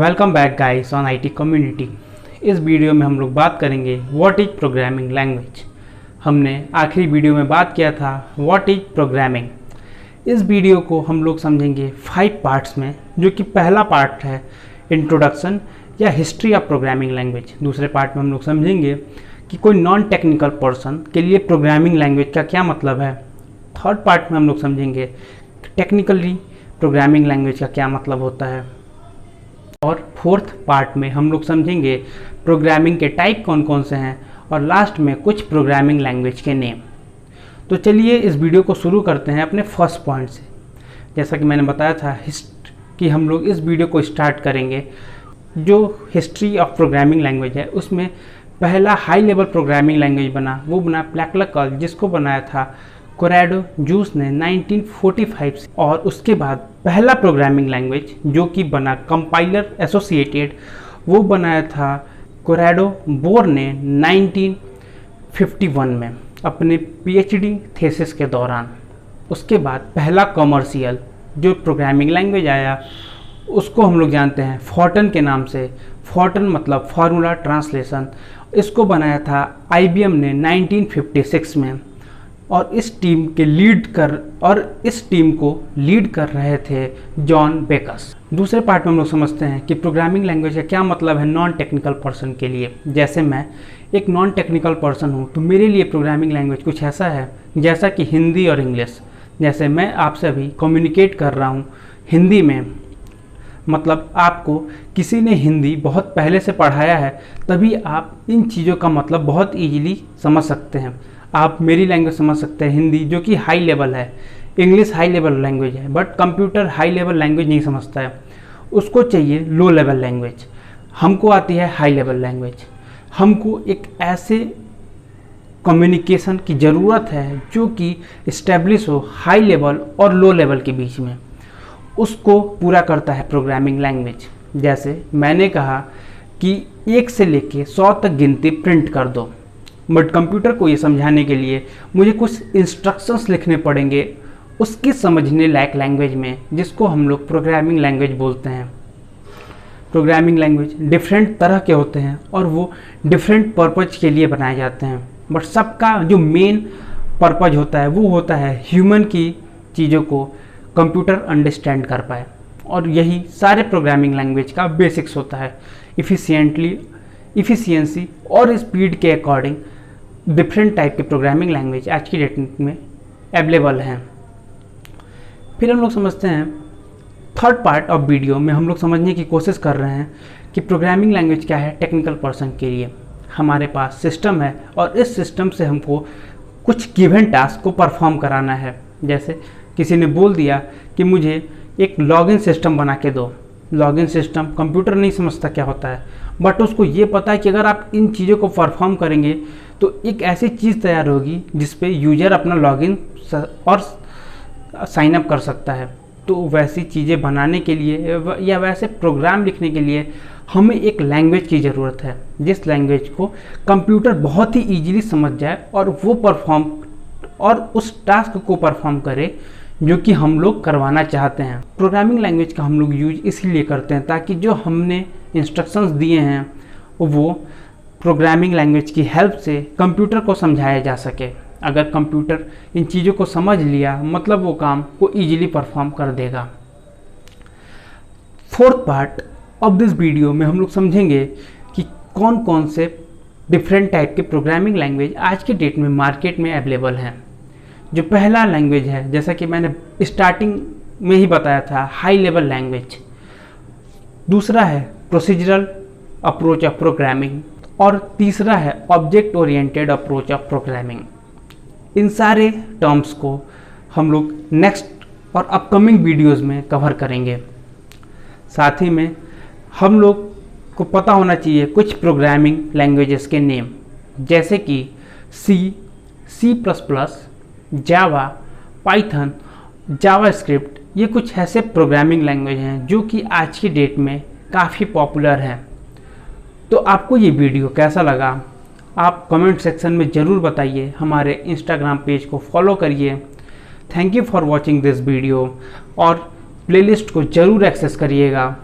Welcome back guys on IT community. इस video में हम लोग बात करेंगे व्हाट इज प्रोग्रामिंग लैंग्वेज। हमने आखिरी वीडियो में बात किया था व्हाट इज प्रोग्रामिंग। इस वीडियो को हम लोग समझेंगे 5 पार्ट्स में, जो कि पहला पार्ट है इंट्रोडक्शन या हिस्ट्री ऑफ प्रोग्रामिंग लैंग्वेज। दूसरे पार्ट में हम लोग समझेंगे कि कोई नॉन टेक्निकल पर्सन के लिए प्रोग्रामिंग लैंग्वेज का क्या मतलब है। थर्ड पार्ट में हम लोग समझेंगे टेक्निकली प्रोग्रामिंग लैंग्वेज का क्या मतलब होता है। और फोर्थ पार्ट में हम लोग समझेंगे प्रोग्रामिंग के टाइप कौन कौन से हैं, और लास्ट में कुछ प्रोग्रामिंग लैंग्वेज के नेम। तो चलिए इस वीडियो को शुरू करते हैं अपने फर्स्ट पॉइंट से। जैसा कि मैंने बताया था कि हम लोग इस वीडियो को स्टार्ट करेंगे जो हिस्ट्री ऑफ प्रोग्रामिंग लैंग्वेज है, उसमें पहला हाई लेवल प्रोग्रामिंग लैंग्वेज बना, वो बना प्लैक्लकल, जिसको बनाया था कोरैडो जूस ने 1945 से। और उसके बाद पहला प्रोग्रामिंग लैंग्वेज जो कि बना कंपाइलर एसोसिएटेड, वो बनाया था कोरैडो बोर ने 1951 में अपने पीएचडी थीसिस के दौरान। उसके बाद पहला कमर्शियल जो प्रोग्रामिंग लैंग्वेज आया उसको हम लोग जानते हैं फोर्टन के नाम से। फोर्टन मतलब फार्मूला ट्रांसलेशन। इसको बनाया था आईबीएम ने 1956 में। और इस टीम को लीड कर रहे थे जॉन बेकस। दूसरे पार्ट में हम लोग समझते हैं कि प्रोग्रामिंग लैंग्वेज का क्या मतलब है नॉन टेक्निकल पर्सन के लिए। जैसे मैं एक नॉन टेक्निकल पर्सन हूँ, तो मेरे लिए प्रोग्रामिंग लैंग्वेज कुछ ऐसा है जैसा कि हिंदी और इंग्लिश। जैसे मैं आपसे अभी कम्युनिकेट कर रहा हूँ हिंदी में, मतलब आपको किसी ने हिंदी बहुत पहले से पढ़ाया है, तभी आप इन चीज़ों का मतलब बहुत ईजिली समझ सकते हैं। आप मेरी लैंग्वेज समझ सकते हैं हिंदी, जो कि हाई लेवल है। इंग्लिश हाई लेवल लैंग्वेज है, but computer high level language नहीं समझता है, उसको चाहिए लो लेवल लैंग्वेज। हमको आती है हाई लेवल लैंग्वेज। हमको एक ऐसे कम्युनिकेशन की ज़रूरत है जो कि इस्टेब्लिश हो हाई लेवल और लो लेवल के बीच में, उसको पूरा करता है प्रोग्रामिंग लैंग्वेज। जैसे मैंने कहा कि 1 से लेके 100 तक गिनती प्रिंट कर दो, बट कंप्यूटर को ये समझाने के लिए मुझे कुछ इंस्ट्रक्शंस लिखने पड़ेंगे उसकी समझने लायक लैंग्वेज में, जिसको हम लोग प्रोग्रामिंग लैंग्वेज बोलते हैं। प्रोग्रामिंग लैंग्वेज डिफरेंट तरह के होते हैं और वो डिफरेंट पर्पज के लिए बनाए जाते हैं, बट सबका जो मेन पर्पज होता है वो होता है ह्यूमन की चीज़ों को कंप्यूटर अंडरस्टैंड कर पाए। और यही सारे प्रोग्रामिंग लैंग्वेज का बेसिक्स होता है। इफ़िशियंसी और स्पीड के अकॉर्डिंग डिफरेंट टाइप के प्रोग्रामिंग लैंग्वेज आज की डेट में अवेलेबल हैं। फिर हम लोग समझते हैं थर्ड पार्ट ऑफ वीडियो में हम लोग समझने की कोशिश कर रहे हैं कि प्रोग्रामिंग लैंग्वेज क्या है टेक्निकल पर्सन के लिए। हमारे पास सिस्टम है और इस सिस्टम से हमको कुछ गिवन टास्क को परफॉर्म कराना है। जैसे किसी ने बोल दिया कि मुझे एक लॉगिन सिस्टम बना के दो। लॉगिन सिस्टम कंप्यूटर नहीं समझता क्या होता है, बट उसको ये पता है कि अगर आप इन चीज़ों को परफॉर्म करेंगे तो एक ऐसी चीज़ तैयार होगी जिस पे यूज़र अपना लॉगिन और साइन अप कर सकता है। तो वैसी चीज़ें बनाने के लिए या वैसे प्रोग्राम लिखने के लिए हमें एक लैंग्वेज की ज़रूरत है, जिस लैंग्वेज को कंप्यूटर बहुत ही ईजीली समझ जाए और वो परफॉर्म और उस टास्क को परफॉर्म करे जो कि हम लोग करवाना चाहते हैं। प्रोग्रामिंग लैंग्वेज का हम लोग यूज इसलिए करते हैं ताकि जो हमने इंस्ट्रक्शंस दिए हैं वो प्रोग्रामिंग लैंग्वेज की हेल्प से कंप्यूटर को समझाया जा सके। अगर कंप्यूटर इन चीज़ों को समझ लिया मतलब वो काम को ईजिली परफॉर्म कर देगा। Fourth part of this video में हम लोग समझेंगे कि कौन कौन से डिफरेंट टाइप के प्रोग्रामिंग लैंग्वेज आज के डेट में मार्केट में अवेलेबल हैं। जो पहला लैंग्वेज है, जैसा कि मैंने स्टार्टिंग में ही बताया था, हाई लेवल लैंग्वेज। दूसरा है प्रोसीजरल अप्रोच ऑफ प्रोग्रामिंग और तीसरा है object oriented approach of programming. इन सारे टर्म्स को हम लोग नेक्स्ट और अपकमिंग वीडियोस में कवर करेंगे। साथ ही में हम लोग को पता होना चाहिए कुछ प्रोग्रामिंग लैंग्वेजेस के नेम, जैसे कि C++, जावा, पाइथन, जावास्क्रिप्ट। ये कुछ ऐसे प्रोग्रामिंग लैंग्वेज हैं जो कि आज की डेट में काफ़ी पॉपुलर हैं। तो आपको ये वीडियो कैसा लगा आप कमेंट सेक्शन में ज़रूर बताइए। हमारे इंस्टाग्राम पेज को फॉलो करिए। Thank you for watching this video और प्लेलिस्ट को ज़रूर एक्सेस करिएगा।